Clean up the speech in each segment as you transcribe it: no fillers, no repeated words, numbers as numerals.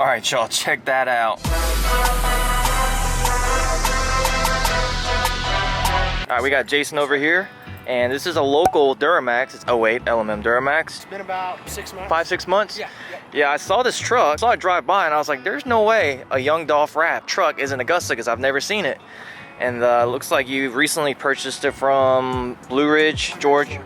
All right, y'all, check that out. All right, we got Jason over here, and this is a local Duramax. It's 08 LMM Duramax. It's been about 6 months. 5-6 months? Yeah. Yeah, I saw this truck, saw it drive by, and I was like, there's no way a young Dolph Rap truck is in Augusta, because I've never seen it. And looks like you recently purchased it from Blue Ridge, Georgia.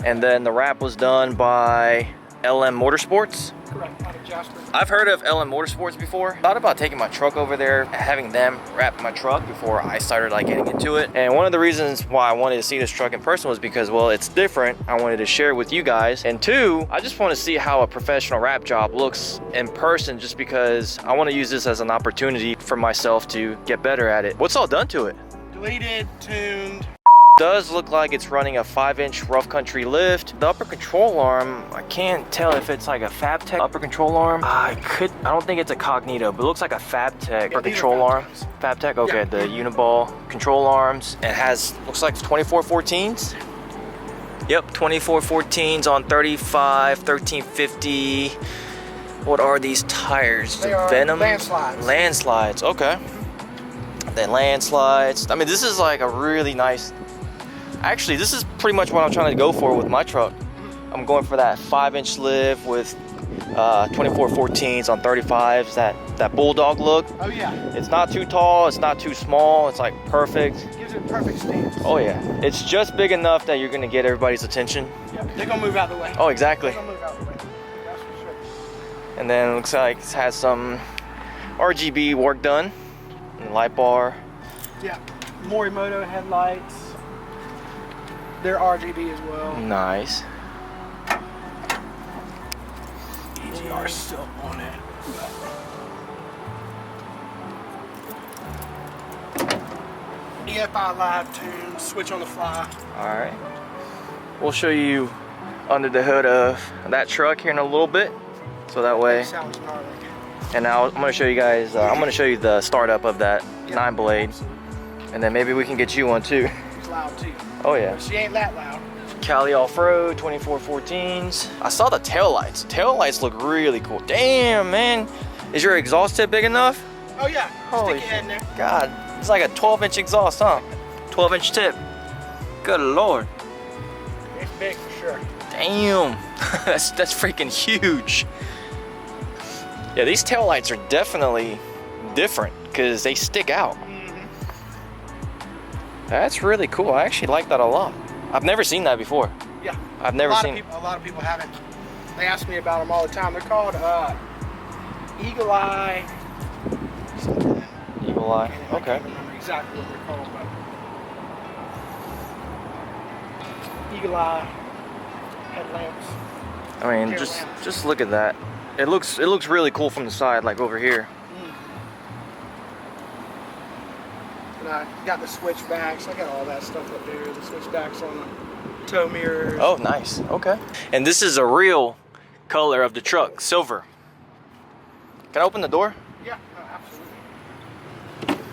And then the wrap was done by LM Motorsports. Correct, out of Jasper. I've heard of LM Motorsports before. Thought about taking my truck over there, having them wrap my truck before I started like getting into it. And one of the reasons why I wanted to see this truck in person was because, well, it's different. I wanted to share it with you guys. And two, I just want to see how a professional wrap job looks in person, just because I want to use this as an opportunity for myself to get better at it. What's all done to it? Deleted, tuned. Does look like it's running a 5-inch rough country lift. The upper control arm, I can't tell if it's like a FabTech upper control arm. I don't think it's a Cognito, but it looks like a FabTech upper control arm. FabTech, okay, the Uniball control arms. It has, looks like 2414s. Yep, 2414s on 35, 1350. What are these tires? They are Venom? landslides. Landslides, okay. Then landslides. I mean, this is like a really nice, actually, this is pretty much what I'm trying to go for with my truck. I'm going for that 5-inch lift with 2414s on 35s, that bulldog look. Oh yeah. It's not too tall, it's not too small, it's like perfect. Gives it perfect stance. Oh yeah. It's just big enough that you're gonna get everybody's attention. Yep, they're gonna move out of the way. Oh, exactly. They're gonna move out of the way. That's for sure. And then it looks like it has some RGB work done. And light bar. Yeah, Morimoto headlights. They're RGB as well. Nice. EGR still on it. EFI live tune, switch on the fly. All right. We'll show you under the hood of that truck here in a little bit, so that way. Sounds gnarly. And now I'm going to show you guys. I'm going to show you the startup of that 9-blade, and then maybe we can get you one too. It's loud too. Oh yeah. But she ain't that loud. Cali Off-Road 2414s. I saw the taillights. Taillights look really cool. Damn, man. Is your exhaust tip big enough? Oh yeah. Holy Stick your head in there. God, it's like a 12-inch exhaust, huh? 12-inch tip. Good Lord. It's big for sure. Damn. that's freaking huge. Yeah, these taillights are definitely different because they stick out. That's really cool. I actually like that a lot. I've never seen that before. Yeah. I've never seen it. A lot of people haven't. They ask me about them all the time. They're called Eagle Eye. Something. Eagle Eye. I Okay. can't remember exactly what they're called, but Eagle Eye headlamps. I mean, just look at that. It looks really cool from the side, like over here. And I got the switchbacks. I got all that stuff up there. The switchbacks on the tow mirrors. Oh, nice. Okay. And this is a real color of the truck, silver. Can I open the door? Yeah, no, absolutely.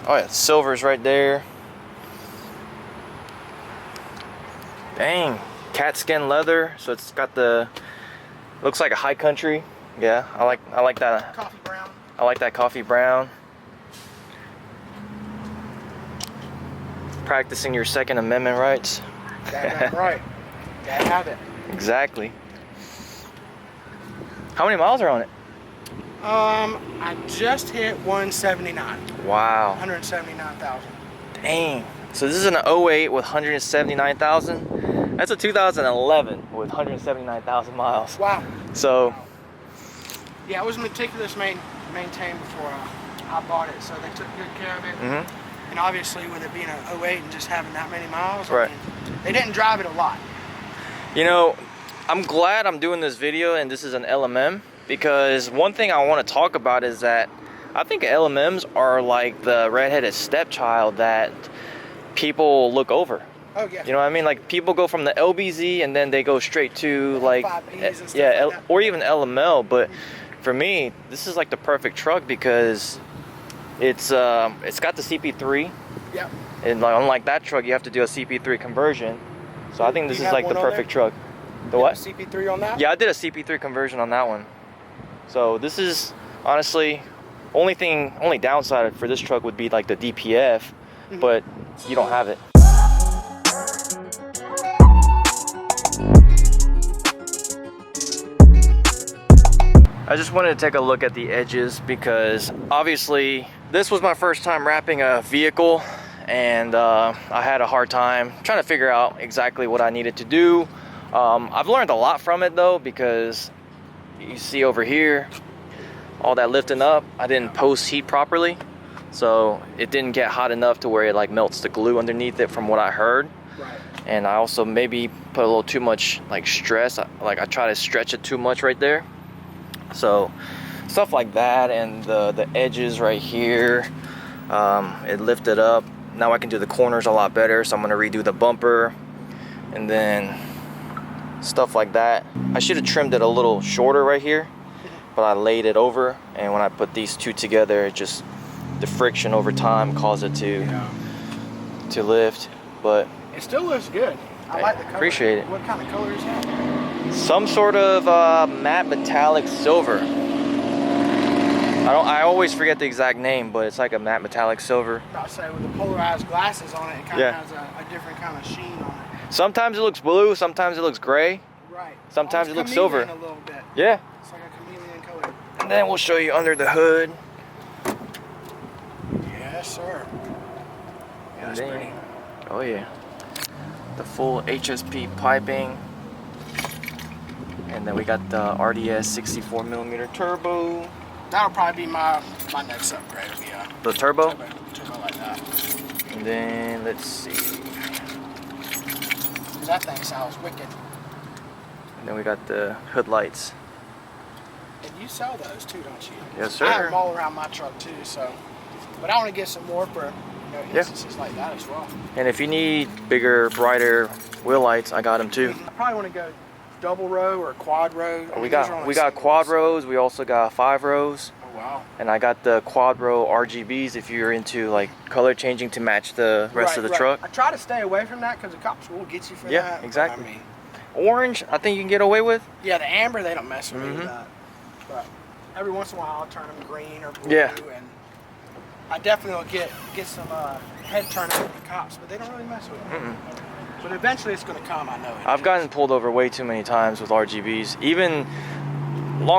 Oh yeah, silver's right there. Dang, cat skin leather. So it's got the, looks like a high country. Yeah, I like that. Coffee brown. I like that coffee brown. Practicing your Second Amendment rights. That's right. Gotta have it. Exactly. How many miles are on it? I just hit 179. Wow. 179,000. Dang. So this is an 08 with 179,000. That's a 2011 with 179,000 miles. Wow. So. Yeah, it was meticulous maintained before I bought it, so they took good care of it. And obviously, with it being an 08 and just having that many miles, right. I mean, they didn't drive it a lot. You know, I'm glad I'm doing this video and this is an LMM, because one thing I want to talk about is that I think LMMs are like the redheaded stepchild that people look over. Oh yeah. You know what I mean? Like people go from the LBZ and then they go straight to like, 5Ps and stuff yeah, like that. or even LML. But for me, this is like the perfect truck because it's got the CP3. Yep. And like, unlike that truck, you have to do a CP3 conversion. So I think this is like the perfect truck. The what? CP3 on that? Yeah, I did a CP3 conversion on that one. So this is honestly, only downside for this truck would be like the DPF, but you don't have it. I just wanted to take a look at the edges because obviously this was my first time wrapping a vehicle, and I had a hard time trying to figure out exactly what I needed to do. I've learned a lot from it though, because you see over here all that lifting up, I didn't post heat properly, so it didn't get hot enough to where it like melts the glue underneath it from what I heard. Right. And I also maybe put a little too much like stress, like I try to stretch it too much right there. So stuff like that, and the edges right here, it lifted up. Now I can do the corners a lot better, so I'm gonna redo the bumper, and then stuff like that. I should have trimmed it a little shorter right here, but I laid it over, and when I put these two together, it just, the friction over time caused it to lift. But it still looks good. I like the color. Appreciate it. What kind of color is that? Some sort of matte metallic silver. I always forget the exact name, but it's like a matte metallic silver. I'll say with the polarized glasses on it, it kind of has a different kind of sheen on it. Sometimes it looks blue, sometimes it looks gray. Right. Sometimes it looks silver. A little bit. Yeah. It's like a chameleon color. And then we'll show you under the hood. Yes, sir. Yeah, that's pretty. Oh yeah. The full HSP piping. And then we got the RDS 64mm turbo. That'll probably be my next upgrade. Yeah. The turbo? Turbo like that. And then let's see. That thing sounds wicked. And then we got the hood lights. And you sell those too, don't you? Yes, sir. I have them all around my truck too, so. But I want to get some more for instances like that as well. And if you need bigger, brighter wheel lights, I got them too. I probably want to go double row or quad row. We got quad rows. We also got 5 rows. Oh wow! And I got the quad row RGBs if you're into like color changing to match the rest of the truck. I try to stay away from that because the cops will get you for that. Yeah, exactly. I mean, orange, I think you can get away with. Yeah, the amber they don't mess with me with that. But every once in a while I'll turn them green or blue. Yeah. And I definitely will get some head turning with the cops, but they don't really mess with them. But eventually it's going to come, I know. I've gotten pulled over way too many times with RGBs. Even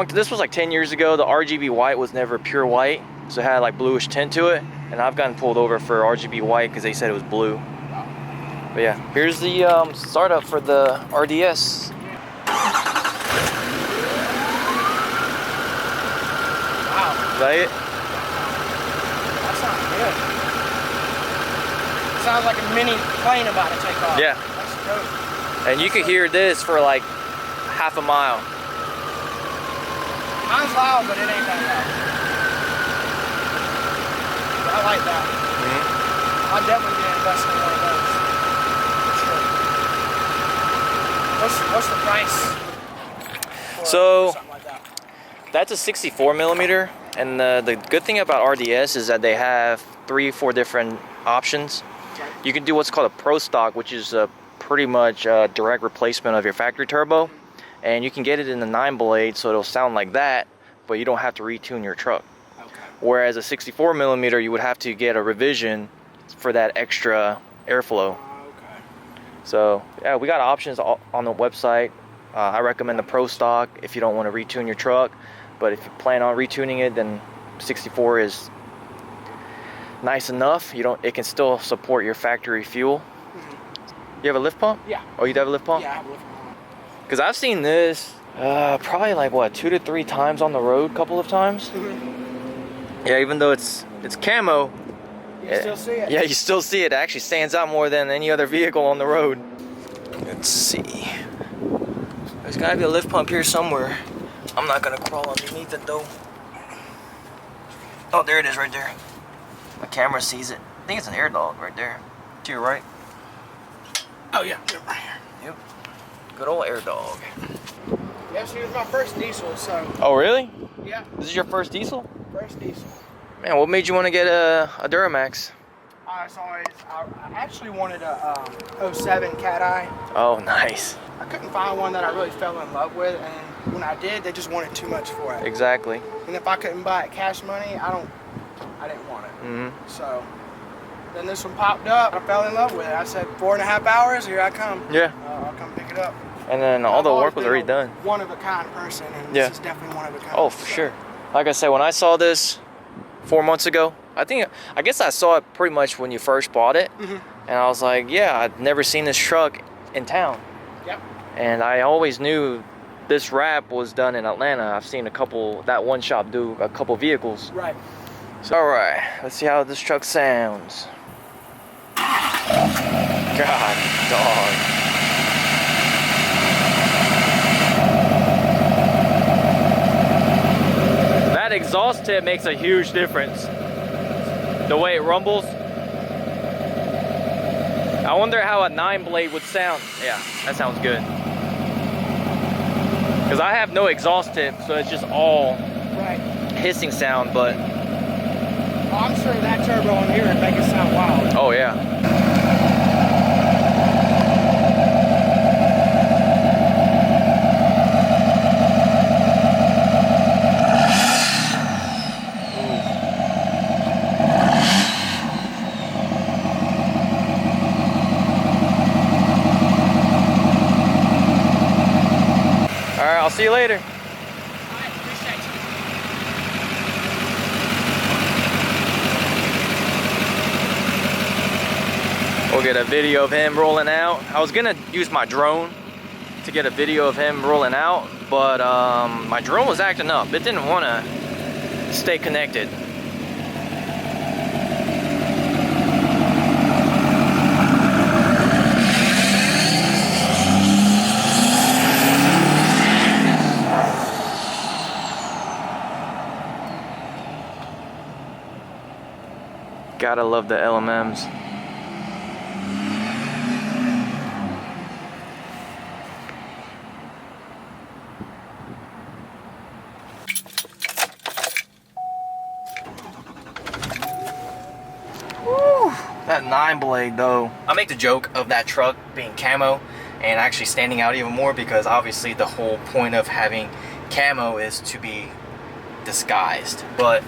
this was like 10 years ago, the RGB white was never pure white, so it had like bluish tint to it, and I've gotten pulled over for RGB white because they said it was blue. But yeah, here's the startup for the RDS. Wow. Is that it? That sounds good. Sounds like a mini plane about to take off. Yeah. That's dope. And you could hear this for like half a mile. Mine's loud, but it ain't that loud. I like that. I'll definitely be investing in one of those. For sure. What's the price? So something like that? that's a 64mm, and the good thing about RDS is that they have 3-4 different options. You can do what's called a Pro Stock, which is pretty much a direct replacement of your factory turbo, and you can get it in the 9-blade, so it'll sound like that, but you don't have to retune your truck. Okay. Whereas a 64mm, you would have to get a revision for that extra airflow. Okay. So yeah, we got options on the website. I recommend the Pro Stock if you don't want to retune your truck, but if you plan on retuning it, then 64 is nice enough. It can still support your factory fuel. You have a lift pump? Yeah. Oh, you have a lift pump? Yeah, I have a lift pump. Because I've seen this probably like what, 2 to 3 times on the road, a couple of times. Yeah, even though it's camo, You still see it? yeah, you still see it. It actually stands out more than any other vehicle on the road. Let's see. There's gotta be a lift pump here somewhere. I'm not gonna crawl underneath it though. Oh, there it is right there. My camera sees it. I think it's an air dog right there. To your right. Oh yeah, right here. Yep. Good old air dog. Yeah, so it was my first diesel, so. Oh really? Yeah. This is your first diesel? First diesel. Man, what made you want to get a Duramax? I actually wanted a 07 Cat Eye. Oh, nice. I couldn't find one that I really fell in love with, and when I did, they just wanted too much for it. Exactly. And if I couldn't buy it cash money, I didn't want it. Mm-hmm. So then this one popped up. I fell in love with it. I said 4.5 hours, here I come. Yeah. I'll come pick it up. And then all the work was already done. One of a kind person, and yeah. this is definitely one of a kind. Oh, for sure. Like I said, when I saw this 4 months ago, I guess I saw it pretty much when you first bought it. Mm-hmm. And I was like, yeah, I'd never seen this truck in town. Yep. And I always knew this wrap was done in Atlanta. I've seen that one shop do a couple vehicles. Right. So, all right, let's see how this truck sounds. God, dog. That exhaust tip makes a huge difference. The way it rumbles. I wonder how a 9-blade would sound. Yeah, that sounds good. Because I have no exhaust tip, so it's just all hissing sound, but... Oh, I'm sure that turbo in here would make it sound wild. Oh, yeah. Alright, I'll see you later. Alright, appreciate you. We'll get a video of him rolling out. I was gonna use my drone to get a video of him rolling out, but my drone was acting up. It didn't want to stay connected. Gotta love the LMMs. Woo, that 9-blade though. I make the joke of that truck being camo and actually standing out even more because obviously the whole point of having camo is to be disguised. But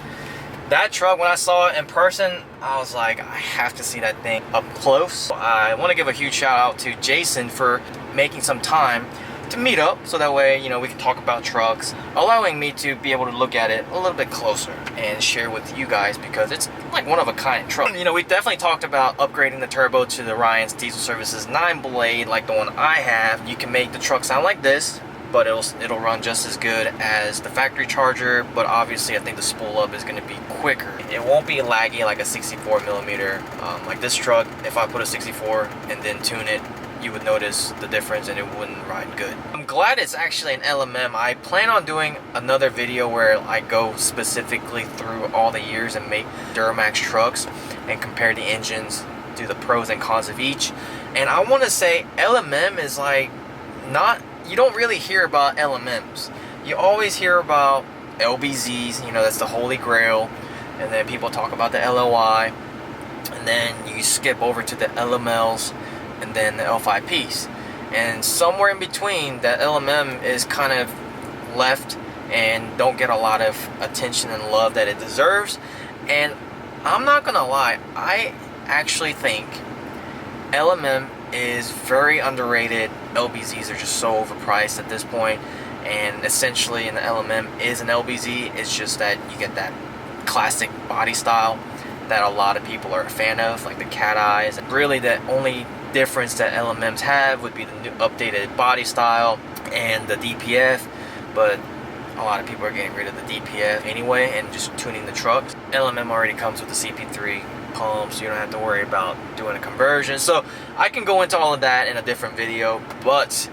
that truck, when I saw it in person, I was like, I have to see that thing up close. I want to give a huge shout out to Jason for making some time to meet up so that way, you know, we can talk about trucks, allowing me to be able to look at it a little bit closer and share with you guys because it's like one of a kind truck. You know, we definitely talked about upgrading the turbo to the Ryan's Diesel Services 9-blade like the one I have. You can make the truck sound like this, but it'll run just as good as the factory charger, but obviously I think the spool up is going to be quicker. It won't be laggy like a 64 millimeter. Like this truck, if I put a 64 and then tune it, you would notice the difference and it wouldn't ride good. I'm glad it's actually an LMM. I plan on doing another video where I go specifically through all the years and make Duramax trucks and compare the engines, do the pros and cons of each. And I want to say LMM is like not... You don't really hear about LMMs. You always hear about LBZs, you know, that's the holy grail. And then people talk about the LOI. And then you skip over to the LMLs and then the L5Ps. And somewhere in between, that LMM is kind of left and don't get a lot of attention and love that it deserves. And I'm not gonna lie, I actually think LMM is very underrated. LBZs are just so overpriced at this point, and essentially in the LMM is an LBZ. It's just that you get that classic body style that a lot of people are a fan of, like the cat eyes. And really the only difference that LMMs have would be the new updated body style and the DPF, but a lot of people are getting rid of the DPF anyway and just tuning the trucks. LMM already comes with the CP3 pump, so you don't have to worry about doing a conversion. So I can go into all of that in a different video, but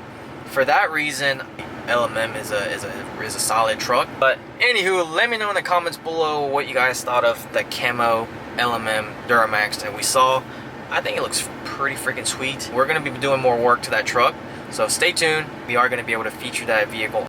for that reason, LMM is a solid truck. But anywho, let me know in the comments below what you guys thought of the camo LMM Duramax that we saw. I think it looks pretty freaking sweet. We're gonna be doing more work to that truck, so stay tuned. We are gonna be able to feature that vehicle